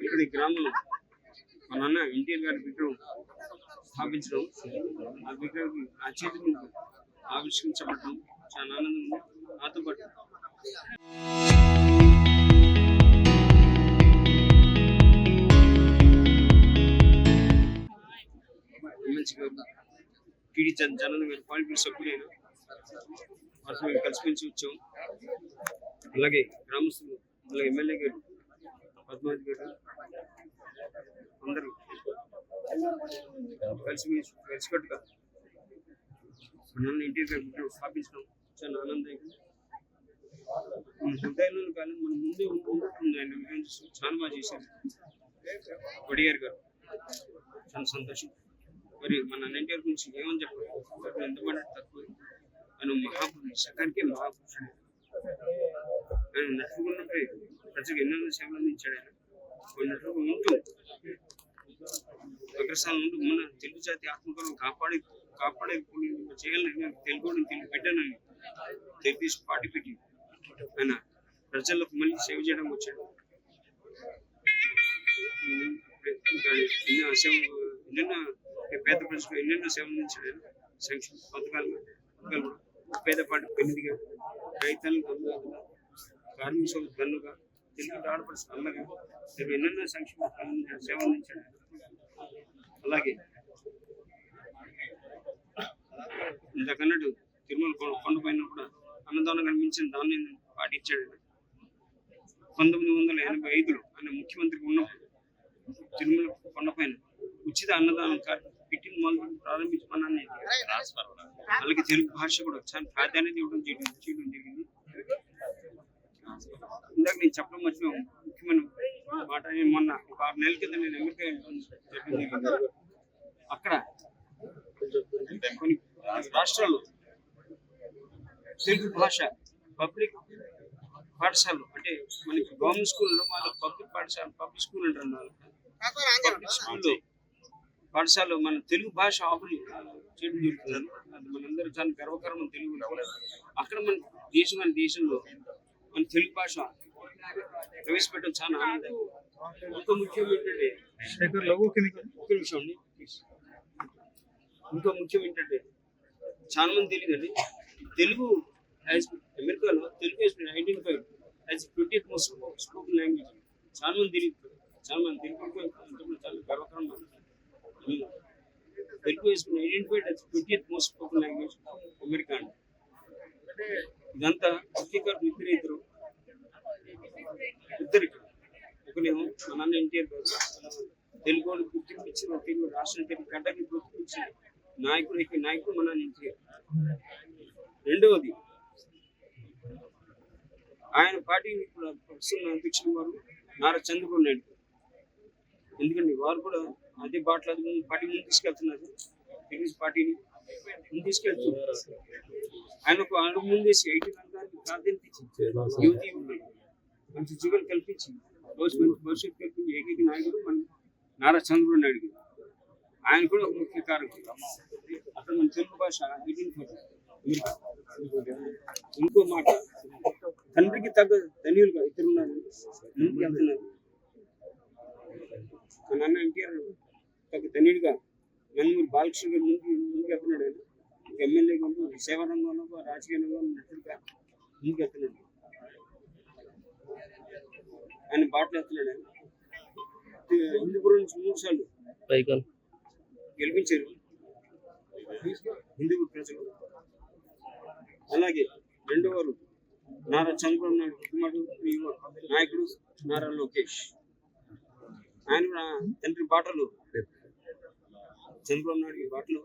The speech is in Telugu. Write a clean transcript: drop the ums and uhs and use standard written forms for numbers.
ఇక్కడ ఈ గ్రామంలో మా నాన్న ఎన్టీఆర్ గారి విగ్రహం స్థాపించడం, ఆ విగ్రహం ఆ చేతి మీద ఆవిష్కరించబడటం చాలా ఆనందంగా ఉంది. నాతో పాటు ఎమ్మెల్సీ గారు టీడీ జనానంద్ గారు పాలిటికల్ సభ్యులైన వారితో మేము కలిసిమెలిసి వచ్చాం. అలాగే గ్రామస్తులు, అలాగే ఎమ్మెల్యే గారు పద్మావతి గారు అందరూ కలిసికట్టుగా నన్ను ఎన్టీఆర్ గారి విగ్రహం స్థాపించడం చాలా ఆనందదాయకం. మన హృదయంలో కానీ మన ముందే ఉంటుంది ఆయన విగ్రహం చూసి చాలా బాగా చేశారు వడియార్ గారు. చాలా సంతోషం. మరి మన ఎన్టీఆర్ గురించి ఏమని చెప్పాలి, ఎంత మాట తక్కువ. ఆయన మహాపురుషుడు, సకానికే మహాపురుషుడు. ఆయన నటుడు ఉన్నప్పుడే ప్రజలకు ఎన్నెన్నో సేవలు అందించాడు. ఆయన నటుడు ఉంటూ అగ్రస్థానం ఉంటూ మన తెలుగు జాతి ఆత్మగౌరవం కాపాడే చేయాలని తెలుగు పెట్టానని తెలుగు పార్టీ పెట్టి ఆయన ప్రజలకు మళ్ళీ సేవ చేయడం వచ్చాడు. ఎన్నెన్నో పేద ప్రజలకు ఎన్నెన్నో సేవలు అందించాడు. సంక్షేమ పథకాలు పేదపాటి పెన్నిదిగా, రైతులకు అన్నగా, కార్మికులకు గన్నుగా, తెలుగు ఆడపడుచు అన్నగా ఎన్నెన్నో సంక్షేమ సేవలు అందించాడు. అలాగే ఇంతకన్నట్టు తిరుమల కొండపైన కూడా అన్నదానం కనిపించిన దాన్ని పాటించాడు. 1985లో ఆయన ముఖ్యమంత్రిగా ఉన్నప్పుడు తిరుమల కొండపైన ఉచిత అన్నదానం పెట్టిన మొదలు ప్రారంభించమని, అలాగే తెలుగు భాష కూడా చాలా ప్రాధాన్యత ఇవ్వడం చేయడం జరిగింది. ఇందాక నేను చెప్పడం వచ్చిన ముఖ్యమైన మాట, మొన్న ఒక 6 నెలల కింద నేను అమెరికా వెళ్ళడం జరిగింది. అక్కడ కొన్ని రాష్ట్రాల్లో తెలుగు భాష పబ్లిక్ పాఠశాలలు, అంటే మనకి గవర్నమెంట్ స్కూల్లో వాళ్ళ పబ్లిక్ స్కూల్ అంటారు. పబ్లిక్ స్కూల్లో పాఠశాలలో మన తెలుగు భాష ఆఫర్ చేయడం జరుగుతుంది. అది మనందరూ చాలా గర్వకరమైన తెలుగు. అక్కడ మన దేశంలో మన తెలుగు భాష ప్రవేశపెట్టడం చాలా ఆనందం. ఇంకో ముఖ్యం ఏంటంటే చాలా మంది తెలియదండి, తెలుగు అమెరికాలో Telugu identified as 20th most spoken language. చాలా మంది తెలియదు. చాలా మంది తెలుగు చాలా గర్వకరంగా Telugu identified as 20th most spoken language America. ఇదంతా ముఖ్యకారు ఇద్దరు ఒకనేమో మా నాన్న ఎన్టీఆర్ గారు తెలుగు వాళ్ళు గుర్తింపు ఇచ్చిన తెలుగు రాష్ట్రం తెలుగు గడ్డకి గుర్తింపు ఇచ్చిన నాయకుడు మా నాన్న ఎన్టీఆర్. రెండవది ఆయన పార్టీ ప్రస్తుతం అధ్యక్షులు వారు నారా చంద్రబాబు నాయుడు. ఎందుకంటే వారు కూడా అదే బాటలో పార్టీ ముందు తీసుకెళ్తున్నారు. తెలుగు పార్టీని ముందు తీసుకెళ్తున్నారు. ఆయన ఒక అడుగు ముందేసి ఐటీ రంగాన్ని ప్రాధాన్యత యువతి మంచి జీవనం కల్పించి భవిష్యత్తు కల్పించి ఏకైక నాయకుడు మన నారా చంద్రబాబు నాయుడు. ఆయన కూడా ఒక ముఖ్య కారకుడు. అక్కడ మన తెలుగు భాష ఇంకో మాట, తండ్రికి తగ్గ ధన్యులుగా ఇద్దరున్నారు, ముందుకు వెళ్తున్నారు. మా నాన్న ఎన్టీఆర్ తగ్గ ధన్యుడిగా నందమూరి బాలకృష్ణ గారు ముందుకు వెళ్తున్నాడు. ఆయన ఎమ్మెల్యేగా సేవా రంగంలో, రాజకీయ రంగంలో నటుడుగా ముందుకు వెళ్తున్నాడు. ఆయన బాటలు వెళ్తున్నాడు. ఆయన హిందూపురం నుంచి 3 సార్లు గెలిపించారు హిందూ ప్రజలు. అలాగే రెండవరు నారా చంద్రబాబు నాయుడు కుమారుడు నాయకుడు నారా లోకేష్. ఆయన తండ్రి బాటలు, చంద్రబాబు నాయుడు బాటలు